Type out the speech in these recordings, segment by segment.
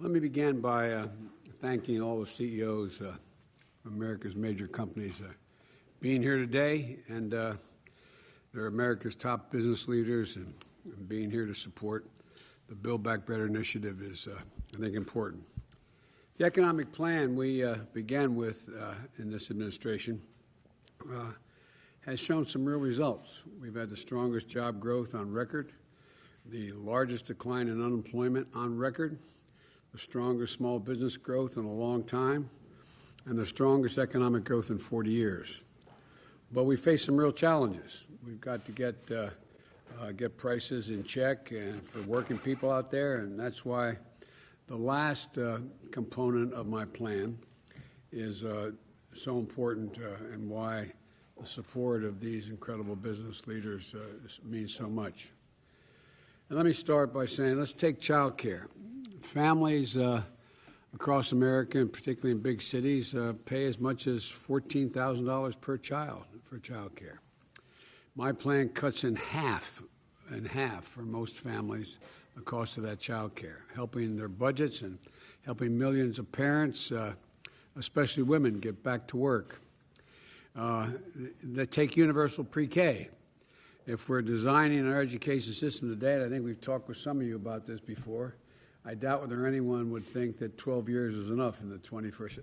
Let me begin by thanking all the CEOs of America's major companies being here today, and they're America's top business leaders, and being here to support the Build Back Better initiative is, I think, important. The economic plan we began with in this administration has shown some real results. We've had the strongest job growth on record, the largest decline in unemployment on record, the strongest small business growth in a long time, and the strongest economic growth in 40 years. But we face some real challenges. We've got to get prices in check and for working people out there, and that's why the last component of my plan is so important and why the support of these incredible business leaders means so much. And let me start by saying, let's take child care. Families across America, and particularly in big cities, pay as much as $14,000 per child for child care. My plan cuts in half for most families the cost of that child care, helping their budgets and helping millions of parents, especially women, get back to work. They take universal pre-K. If we're designing our education system today, and I think we've talked with some of you about this before, I doubt whether anyone would think that 12 years is enough in the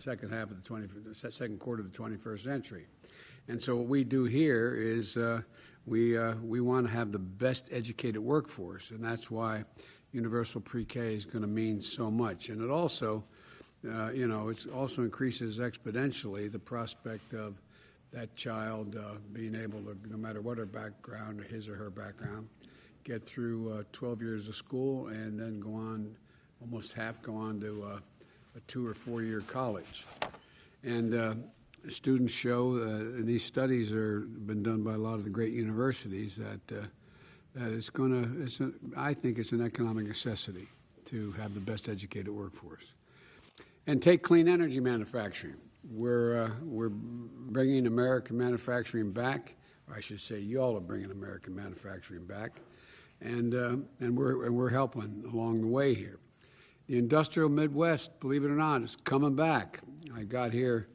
second quarter of the 21st century. And so what we do here is we want to have the best educated workforce, and that's why universal pre-K is going to mean so much. And it also, it also increases exponentially the prospect of that child being able to, no matter what her background, or his or her background, get through 12 years of school and then go on, almost half go on to a 2 or 4 year college. And students show, and these studies have been done by a lot of the great universities, that I think it's an economic necessity to have the best educated workforce. And take clean energy manufacturing. We're bringing American manufacturing back. Or I should say, you all are bringing American manufacturing back, and we're helping along the way here. The industrial Midwest, believe it or not, is coming back. I got here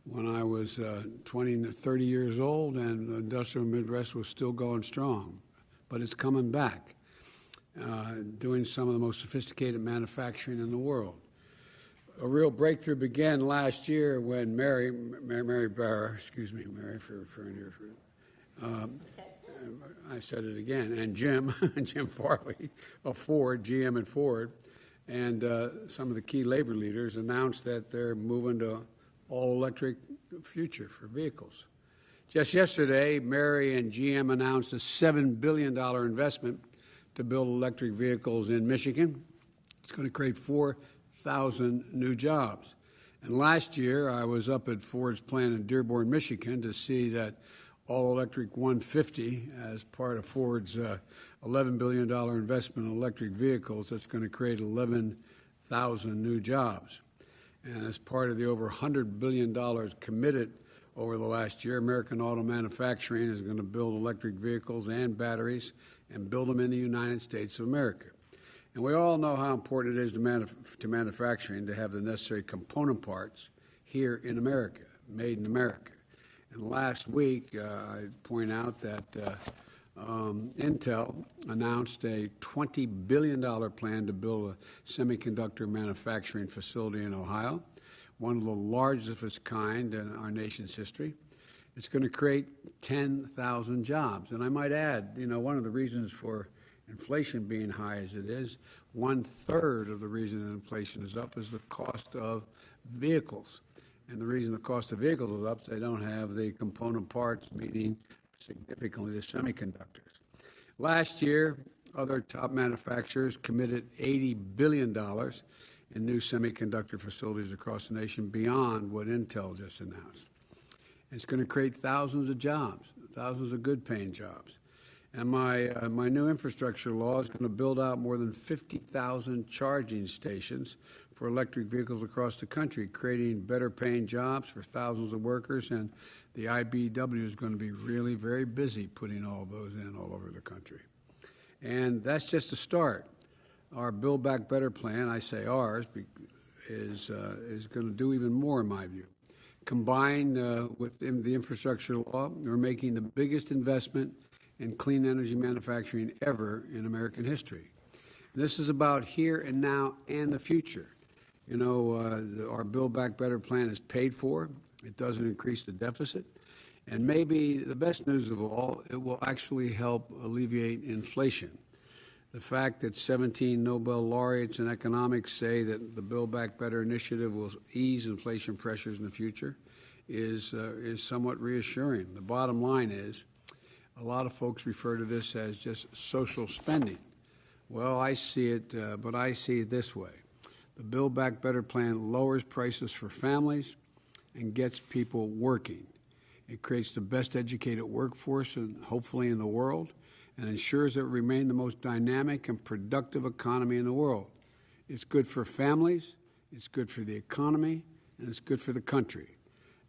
when I was 20 to 30 years old, and the industrial Midwest was still going strong, but it's coming back, doing some of the most sophisticated manufacturing in the world. A real breakthrough began last year when Mary Barra, excuse me, Mary, for referring to her, I said it again, and Jim Farley of Ford, GM and Ford, and some of the key labor leaders announced that they're moving to all-electric future for vehicles. Just yesterday, Mary and GM announced a $7 billion investment to build electric vehicles in Michigan. It's going to create 4,000 new jobs. And last year, I was up at Ford's plant in Dearborn, Michigan, to see that all-electric 150 as part of Ford's $11 billion investment in electric vehicles. That's going to create 11,000 new jobs. And as part of the over $100 billion committed over the last year, American Auto Manufacturing is going to build electric vehicles and batteries and build them in the United States of America. And we all know how important it is to manufacturing to have the necessary component parts here in America, made in America. And last week, I point out that Intel announced a $20 billion plan to build a semiconductor manufacturing facility in Ohio, one of the largest of its kind in our nation's history. It's going to create 10,000 jobs. And I might add, one of the reasons for inflation being high as it is, 1/3 of the reason inflation is up is the cost of vehicles. And the reason the cost of vehicles is up is they don't have the component parts, meaning significantly the semiconductors. Last year, other top manufacturers committed $80 billion in new semiconductor facilities across the nation beyond what Intel just announced. It's going to create thousands of jobs, thousands of good-paying jobs. And my new infrastructure law is going to build out more than 50,000 charging stations for electric vehicles across the country, creating better-paying jobs for thousands of workers. And the IBEW is going to be really very busy putting all those in all over the country. And that's just a start. our Build Back Better plan, I say ours, is going to do even more in my view. Combined with the infrastructure law, we're making the biggest investment in clean energy manufacturing ever in American history. This is about here and now and the future. You know, our Build Back Better plan is paid for. It doesn't increase the deficit. And maybe the best news of all, it will actually help alleviate inflation. The fact that 17 Nobel laureates in economics say that the Build Back Better initiative will ease inflation pressures in the future is somewhat reassuring. The bottom line is, a lot of folks refer to this as just social spending. Well, I see it, but I see it this way. The Build Back Better plan lowers prices for families and gets people working. It creates the best educated workforce, and hopefully in the world, and ensures that we remain the most dynamic and productive economy in the world. It's good for families, it's good for the economy, and it's good for the country.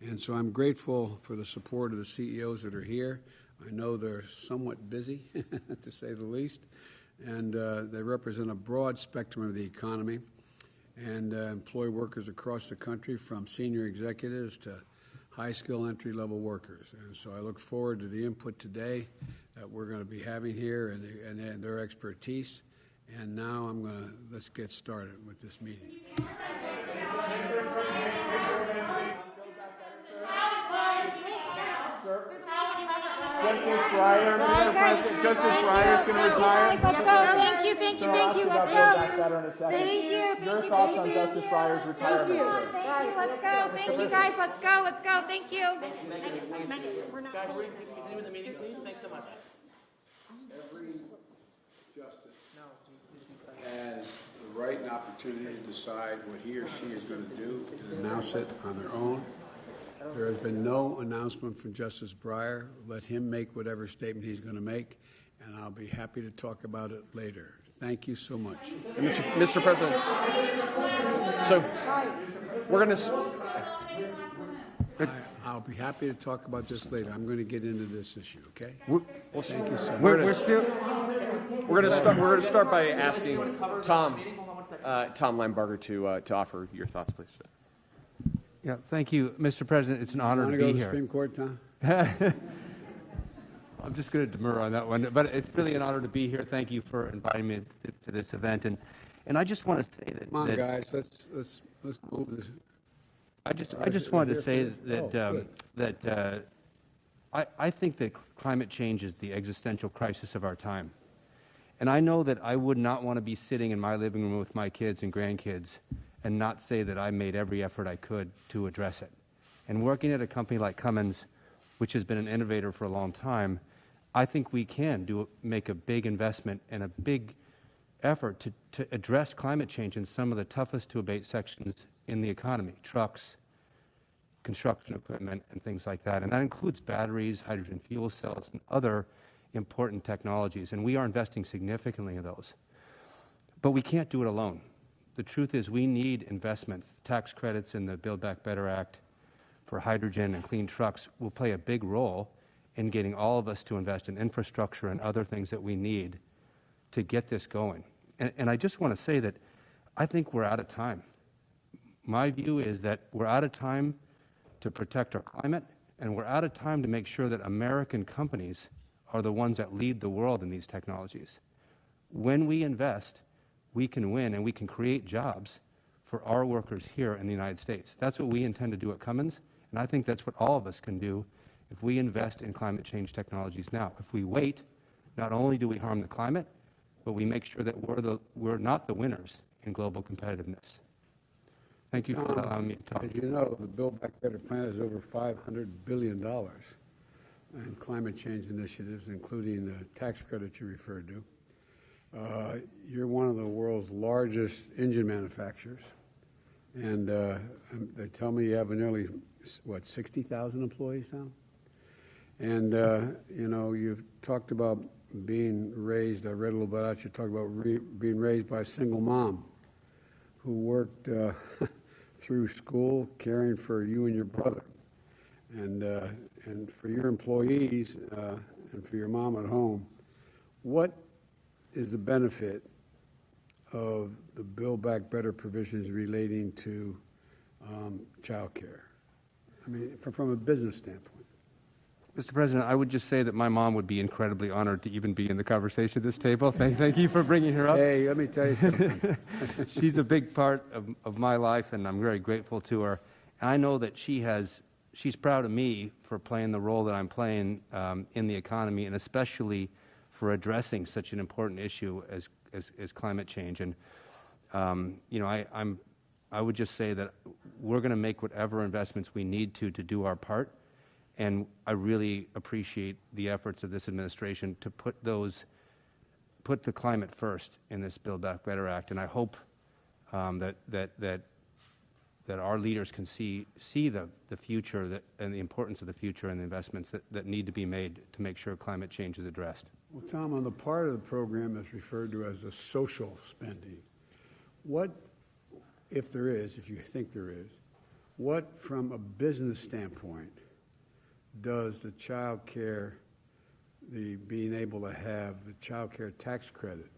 And so I'm grateful for the support of the CEOs that are here. I know they're somewhat busy, to say the least, and they represent a broad spectrum of the economy and employ workers across the country, from senior executives to high-skill entry-level workers. And so I look forward to the input today that we're going to be having here and their expertise. And now let's get started with this meeting. Justice Breyer, Mr. President, Justice Breyer is going to retire. Let's go. Thank you. Let's go. Thank you. Your thoughts on Justice Breyer's retirement, sir? Thank you. Let's go. Thank you, guys. Let's go. Thank you. We're not going to continue the meeting, please. Thanks so much. Every justice has the right and opportunity to decide what he or she is going to do and announce it on their own. There has been no announcement from Justice Breyer. Let him make whatever statement he's going to make, and I'll be happy to talk about it later. Thank you so much. Mr. President, so we're going to... I'll be happy to talk about this later. I'm going to get into this issue, okay? Thank you so much. We're going to start by asking Tom Linebarger to offer your thoughts, please, sir. Yeah, thank you, Mr. President. It's an honor to be You want to go to the here. Supreme Court, Tom? I'm just going to demur on that one, but it's really an honor to be here. Thank you for inviting me to this event, and I just want to say that. Come on, guys, let's move this. I just wanted to say that I think that climate change is the existential crisis of our time, and I know that I would not want to be sitting in my living room with my kids and grandkids and not say that I made every effort I could to address it. And working at a company like Cummins, which has been an innovator for a long time, I think we can make a big investment and a big effort to address climate change in some of the toughest to abate sections in the economy: trucks, construction equipment, and things like that. And that includes batteries, hydrogen fuel cells, and other important technologies. And we are investing significantly in those. But we can't do it alone. The truth is we need investments. Tax credits in the Build Back Better Act for hydrogen and clean trucks will play a big role in getting all of us to invest in infrastructure and other things that we need to get this going. And I just want to say that I think we're out of time. My view is that we're out of time to protect our climate, and we're out of time to make sure that American companies are the ones that lead the world in these technologies. When we invest, we can win and we can create jobs for our workers here in the United States. That's what we intend to do at Cummins, and I think that's what all of us can do if we invest in climate change technologies now. If we wait, not only do we harm the climate, but we make sure that we're not the winners in global competitiveness. Thank you for allowing me to talk. As you know, the Build Back Better plan is over $500 billion in climate change initiatives, including the tax credit you referred to. You're one of the world's largest engine manufacturers, and they tell me you have nearly, 60,000 employees now? And, you know, you've talked about being raised, I read a little bit about you talked about being raised by a single mom who worked through school caring for you and your brother. And for your employees and for your mom at home, what is the benefit of the Build Back Better provisions relating to child care? I mean, from a business standpoint. Mr. President, I would just say that my mom would be incredibly honored to even be in the conversation at this table. Thank you for bringing her up. Hey, let me tell you something. She's a big part of my life, and I'm very grateful to her. And I know that she's proud of me for playing the role that I'm playing in the economy, and especially for addressing such an important issue as climate change. And I would just say that we're going to make whatever investments we need to do our part. And I really appreciate the efforts of this administration to put the climate first in this Build Back Better Act. And I hope that our leaders can see the future and the importance of the future and the investments that need to be made to make sure climate change is addressed. Well, Tom, on the part of the program that's referred to as the social spending, what, if there is, if you think there is, what from a business standpoint does the child care, the being able to have the child care tax credit,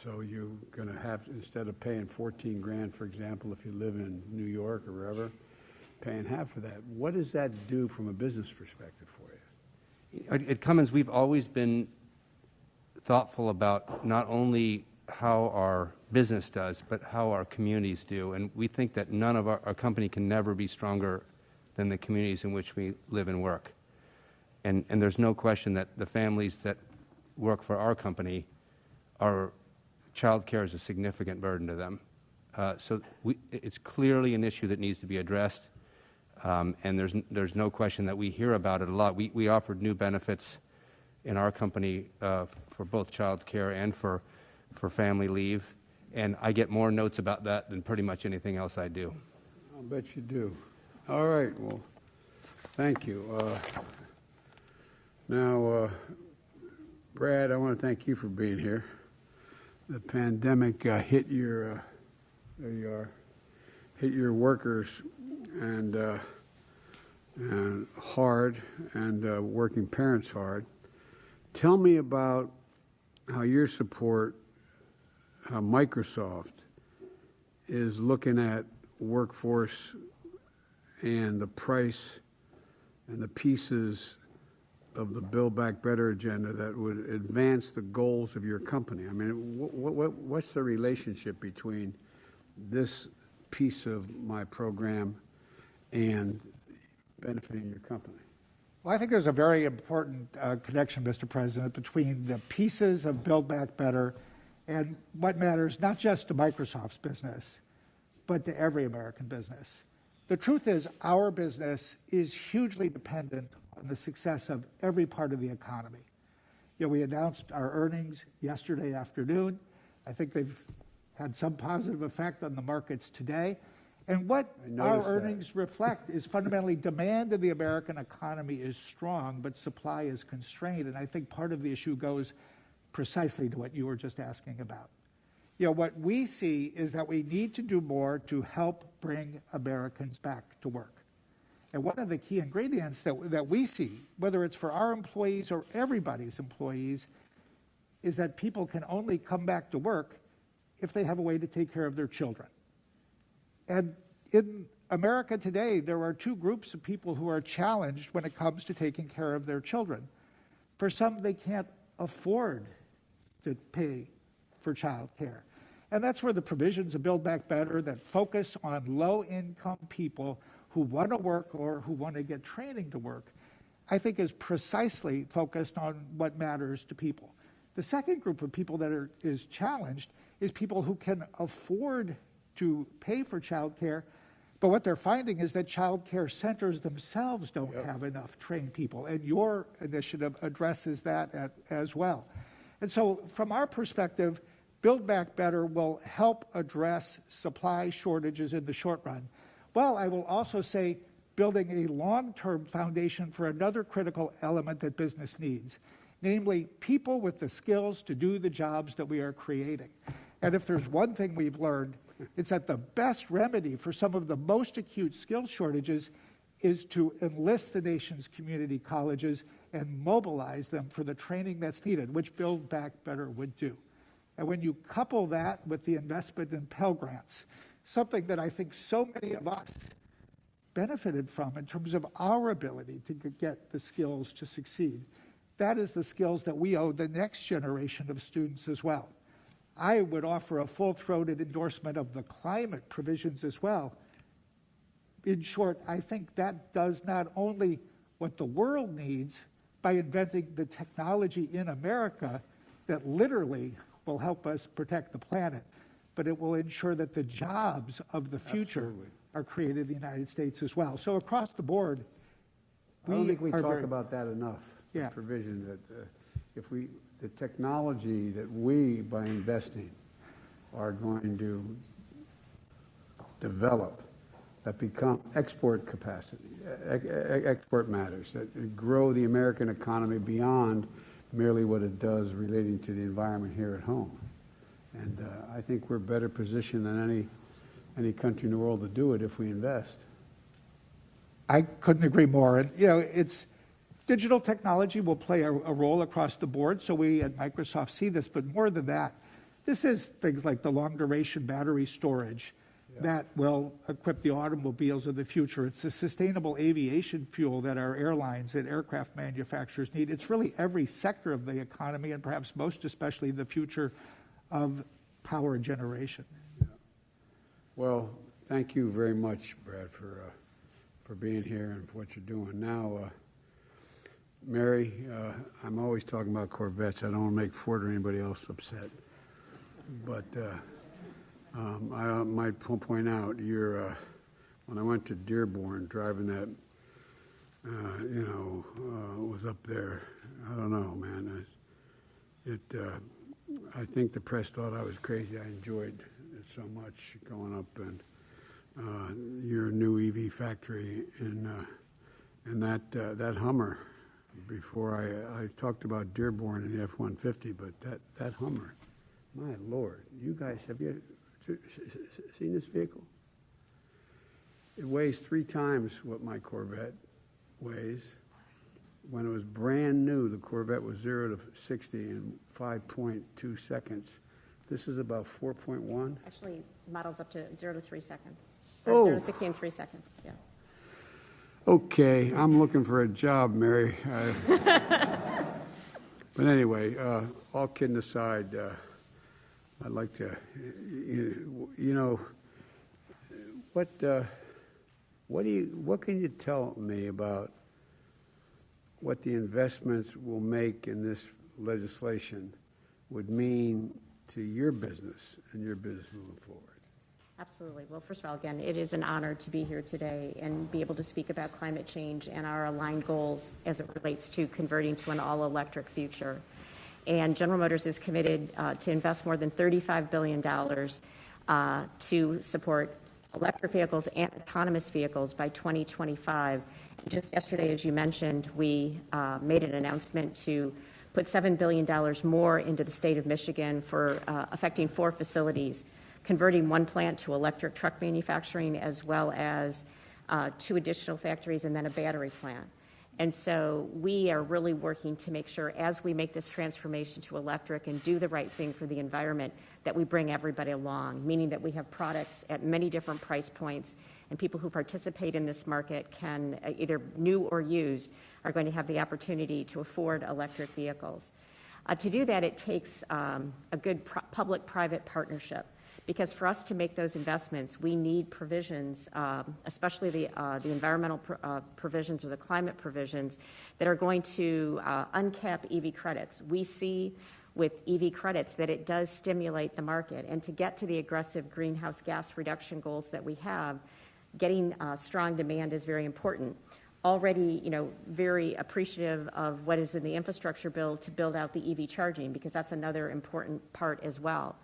so you're going to have, instead of paying 14 grand, for example, if you live in New York or wherever, paying half of that, what does that do from a business perspective for you? At Cummins, we've always been thoughtful about not only how our business does, but how our communities do. And we think that none of our company can never be stronger than the communities in which we live and work. And there's no question that the families that work for our company, our child care is a significant burden to them. So it's clearly an issue that needs to be addressed. And there's no question that we hear about it a lot. We offered new benefits in our company for both child care and for family leave. And I get more notes about that than pretty much anything else I do. I'll bet you do. All right, well, thank you. Now, Brad, I want to thank you for being here. The pandemic hit your, there you are, hit your workers and hard, and working parents hard. Tell me about how your support, how Microsoft is looking at workforce and the price and the pieces of the Build Back Better agenda that would advance the goals of your company. I mean, what's the relationship between this piece of my program and benefiting your company? Well, I think there's a very important connection, Mr. President, between the pieces of Build Back Better and what matters not just to Microsoft's business, but to every American business. The truth is, our business is hugely dependent on the success of every part of the economy. You know, we announced our earnings yesterday afternoon. I think they've had some positive effect on the markets today. And what our earnings reflect is fundamentally demand in the American economy is strong, but supply is constrained. And I think part of the issue goes precisely to what you were just asking about. You know, what we see is that we need to do more to help bring Americans back to work. And one of the key ingredients that we see, whether it's for our employees or everybody's employees, is that people can only come back to work if they have a way to take care of their children. And in America today, there are two groups of people who are challenged when it comes to taking care of their children. For some, they can't afford to pay for child care. And that's where the provisions of Build Back Better that focus on low-income people who want to work or who want to get training to work, I think is precisely focused on what matters to people. The second group of people that is challenged is people who can afford to pay for child care, but what they're finding is that child care centers themselves don't have enough trained people, and your initiative addresses that as well. And so from our perspective, Build Back Better will help address supply shortages in the short run. Well, I will also say building a long-term foundation for another critical element that business needs, namely people with the skills to do the jobs that we are creating. And if there's one thing we've learned, it's that the best remedy for some of the most acute skills shortages is to enlist the nation's community colleges and mobilize them for the training that's needed, which Build Back Better would do. And when you couple that with the investment in Pell Grants, something that I think so many of us benefited from in terms of our ability to get the skills to succeed, that is the skills that we owe the next generation of students as well. I would offer a full-throated endorsement of the climate provisions as well. In short, I think that does not only what the world needs by inventing the technology in America that literally will help us protect the planet, but it will ensure that the jobs of the future are created in the United States as well. So across the board, I don't think we are talk very- about that enough. The Yeah. provision that the technology that we, by investing, are going to develop that become export capacity, export matters, that grow the American economy beyond merely what it does relating to the environment here at home. And I think we're better positioned than any country in the world to do it if we invest. I couldn't agree more. And, it's digital technology will play a role across the board, so we at Microsoft see this, but more than that, this is things like the long-duration battery storage that will equip the automobiles of the future. It's the sustainable aviation fuel that our airlines and aircraft manufacturers need. It's really every sector of the economy, and perhaps most especially the future of power generation. Well, thank you very much, Brad, for being here and for what you're doing. Now, Mary, I'm always talking about Corvettes. I don't want to make Ford or anybody else upset. But I might point out, when I went to Dearborn, driving that, was up there. I don't know, man. I think the press thought I was crazy. I enjoyed it so much going up and your new EV factory and that Hummer. Before I talked about Dearborn and the F-150, but that Hummer, my Lord, you guys, have you seen this vehicle? It weighs 3 times what my Corvette weighs. When it was brand new, the Corvette was 0 to 60 in 5.2 seconds. This is about 4.1. Actually, models up to 0 to 3 seconds. Oh. 0 to 60 in 3 seconds, yeah. Okay, I'm looking for a job, Mary. But anyway, all kidding aside, I'd like to, what can you tell me about what the investments will make in this legislation would mean to your business and your business moving forward? Absolutely. Well, first of all, again, it is an honor to be here today and be able to speak about climate change and our aligned goals as it relates to converting to an all-electric future. And General Motors is committed to invest more than $35 billion to support electric vehicles and autonomous vehicles by 2025. Just yesterday, as you mentioned, we made an announcement to put $7 billion more into the state of Michigan for affecting 4 facilities, converting 1 plant to electric truck manufacturing, as well as 2 additional factories and then a battery plant. And so we are really working to make sure, as we make this transformation to electric and do the right thing for the environment, that we bring everybody along, meaning that we have products at many different price points, and people who participate in this market can, either new or used, are going to have the opportunity to afford electric vehicles. To do that, it takes a good public-private partnership. Because for us to make those investments, we need provisions, especially the environmental provisions or the climate provisions, that are going to uncap EV credits. We see with EV credits that it does stimulate the market. And to get to the aggressive greenhouse gas reduction goals that we have, getting strong demand is very important. Already, very appreciative of what is in the infrastructure bill to build out the EV charging, because that's another important part as well.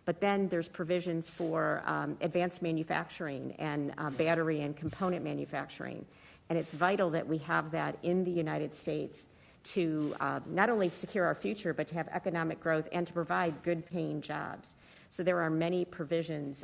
But then there's provisions for advanced manufacturing and battery and component manufacturing. And it's vital that we have that in the United States to not only secure our future, but to have economic growth and to provide good paying jobs. So there are many provisions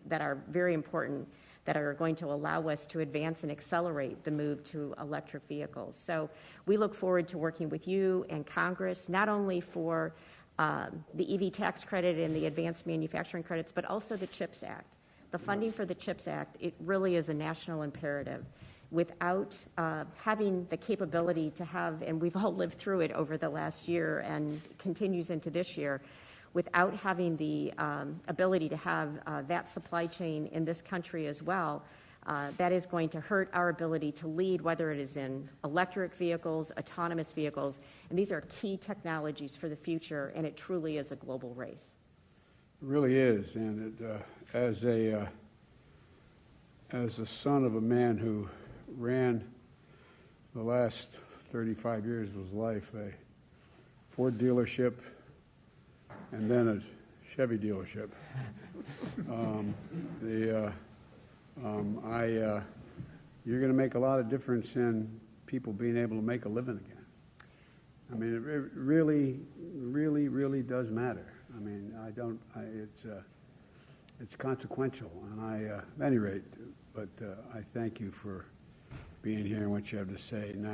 that are very important that are going to allow us to advance and accelerate the move to electric vehicles. So we look forward to working with you and Congress, not only for the EV tax credit and the advanced manufacturing credits, but also the CHIPS Act. The funding for the CHIPS Act, it really is a national imperative. Without having the capability to have, and we've all lived through it over the last year and continues into this year, without having the ability to have that supply chain in this country as well, that is going to hurt our ability to lead, whether it is in electric vehicles, autonomous vehicles, and these are key technologies for the future, and it truly is a global race. It really is, and as a son of a man who ran the last 35 years of his life a Ford dealership and then a Chevy dealership, you're going to make a lot of difference in people being able to make a living again. I mean, it really, really, really does matter. I mean, it's consequential, and at any rate, but I thank you for being here and what you have to say now.